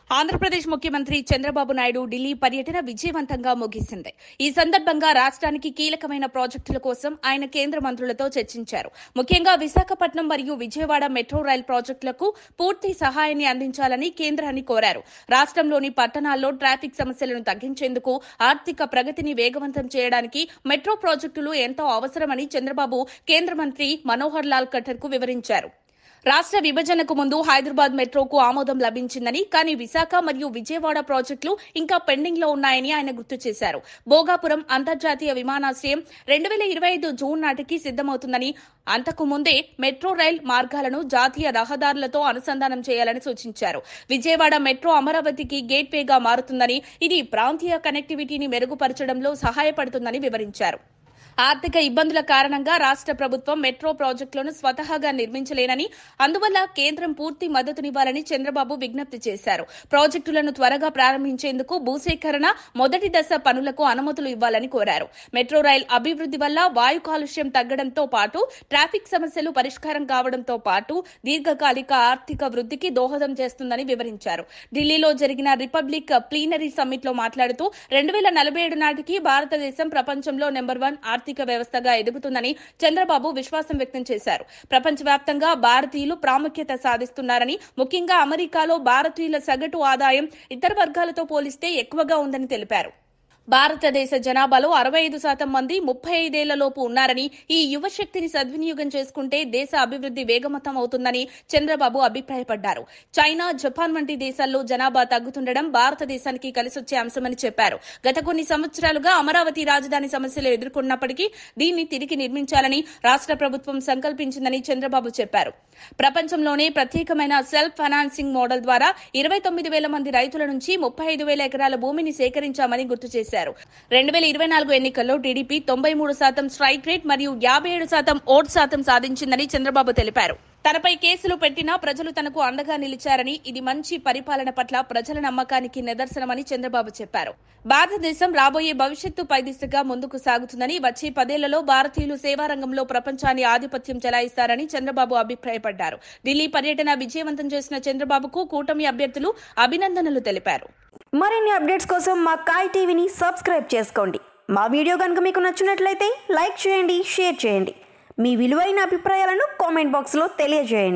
ఆంధ్రప్రదేశ్ ముఖ్యమంత్రి చంద్రబాబు నాయుడు ఢిల్లీ పర్యటన విజయవంతంగా ముగిసింది. ఈ సందర్భంగా రాష్ట్రానికి కీలకమైన ప్రాజెక్టుల కోసం ఆయన కేంద్ర మంత్రులతో చర్చించారు. ముఖ్యంగా విశాఖపట్నం మరియు విజయవాడ మెట్రో రైల్ ప్రాజెక్టులకు పూర్తి సహాయాన్ని అందించాలని కేంద్రాన్ని కోరారు. రాష్ట్రంలోని పట్టణాల్లో ట్రాఫిక్ సమస్యలను తగ్గించేందుకు, ఆర్థిక ప్రగతిని వేగవంతం చేయడానికి మెట్రో ప్రాజెక్టులు ఎంతో అవసరమని చంద్రబాబు కేంద్ర మంత్రి మనోహర్ లాల్ ఖట్టర్ కు వివరించారు. రాష్ట్ర విభజనకు ముందు హైదరాబాద్ మెట్రోకు ఆమోదం లభించిందని, కానీ విశాఖ మరియు విజయవాడ ప్రాజెక్టులు ఇంకా పెండింగ్ లో ఉన్నాయని ఆయన గుర్తు చేశారు. భోగాపురం అంతర్జాతీయ విమానాశ్రయం 2025 జూన్ నాటికి సిద్దమవుతుందని, అంతకు ముందే మెట్రో రైల్ మార్గాలను జాతీయ రహదారులతో అనుసంధానం చేయాలని సూచించారు. విజయవాడ మెట్రో అమరావతికి గేట్వేగా మారుతుందని, ఇది ప్రాంతీయ కనెక్టివిటీని మెరుగుపరచడంలో సహాయపడుతుందని వివరించారు. ఆర్థిక ఇబ్బందుల కారణంగా రాష్ట్ర ప్రభుత్వం మెట్రో ప్రాజెక్టులను స్వతహాగా నిర్మించలేనని, అందువల్ల కేంద్రం పూర్తి మద్దతునివ్వాలని చంద్రబాబు విజ్ఞప్తి చేశారు. ప్రాజెక్టులను త్వరగా ప్రారంభించేందుకు భూసేకరణ మొదటి దశ పనులకు అనుమతులు ఇవ్వాలని కోరారు. మెట్రో రైల్ అభివృద్ది వల్ల వాయు కాలుష్యం తగ్గడంతో పాటు ట్రాఫిక్ సమస్యలు పరిష్కారం కావడంతో పాటు దీర్ఘకాలిక ఆర్థిక వృద్దికి దోహదం చేస్తుందని వివరించారు. ఢిల్లీలో జరిగిన రిపబ్లిక్ ప్లీనరీ సమ్మిట్ లో మాట్లాడుతూ 2047 నాటికి భారతదేశం ప్రపంచంలో నెంబర్ 1 ఆర్థిక వ్యవస్థగా ఎదుగుతుందని చంద్రబాబు విశ్వాసం వ్యక్తం చేశారు. ప్రపంచవ్యాప్తంగా భారతీయులు ప్రాముఖ్యత సాధిస్తున్నారని, ముఖ్యంగా అమెరికాలో భారతీయుల సగటు ఆదాయం ఇతర వర్గాలతో పోలిస్తే ఎక్కువగా ఉందని తెలిపారు. భారతదేశ జనాభాలో 65% మంది 35 ఏళ్లలోపు ఉన్నారని, ఈ యువశక్తిని సద్వినియోగం చేసుకుంటే దేశ అభివృద్ది వేగవంతం అవుతుందని చంద్రబాబు అభిప్రాయపడ్డారు. చైనా, జపాన్ వంటి దేశాల్లో జనాభా తగ్గుతుండడం భారతదేశానికి కలిసొచ్చే అంశమని చెప్పారు. గత కొన్ని సంవత్సరాలుగా అమరావతి రాజధాని సమస్యలు ఎదుర్కొన్నప్పటికీ దీన్ని తిరిగి నిర్మించాలని రాష్ట్ర ప్రభుత్వం సంకల్పించిందని చంద్రబాబు చెప్పారు. ప్రపంచంలోనే ప్రత్యేకమైన సెల్ఫ్ ఫైనాన్సింగ్ మోడల్ ద్వారా 29,000 మంది రైతుల నుంచి 35,000 ఎకరాల భూమిని సేకరించామని గుర్తు చేశారు. 2024 ఎన్నికల్లో టీడీపీ 93% స్ట్రైక్ రేట్ మరియు 57% ఓట్ శాతం సాధించిందని చంద్రబాబు తెలిపారు. తనపై కేసులు పెట్టినా ప్రజలు తనకు అండగా నిలిచారని, ఇది మంచి పరిపాలన పట్ల ప్రజల నమ్మకానికి నిదర్శనమని చంద్రబాబు చెప్పారు. భారతదేశం రాబోయే భవిష్యత్తు పై దిశగా ముందుకు సాగుతుందని, వచ్చే 10 ఏళ్లలో భారతీయులు సేవారంగంలో ప్రపంచాన్ని ఆధిపత్యం చెలాయిస్తారని చంద్రబాబు అభిప్రాయపడ్డారు. ఢిల్లీ పర్యటన విజయవంతం చేసిన చంద్రబాబుకు కూటమి అభ్యర్థులు అభినందనలు తెలిపారు. మరిన్ని అప్డేట్స్ కోసం మా కాయ్ టీవీని సబ్స్క్రైబ్ చేసుకోండి. మా వీడియో కనుక మీకు నచ్చినట్లయితే లైక్ చేయండి, షేర్ చేయండి. మీ విలువైన అభిప్రాయాలను కామెంట్ బాక్స్లో తెలియజేయండి.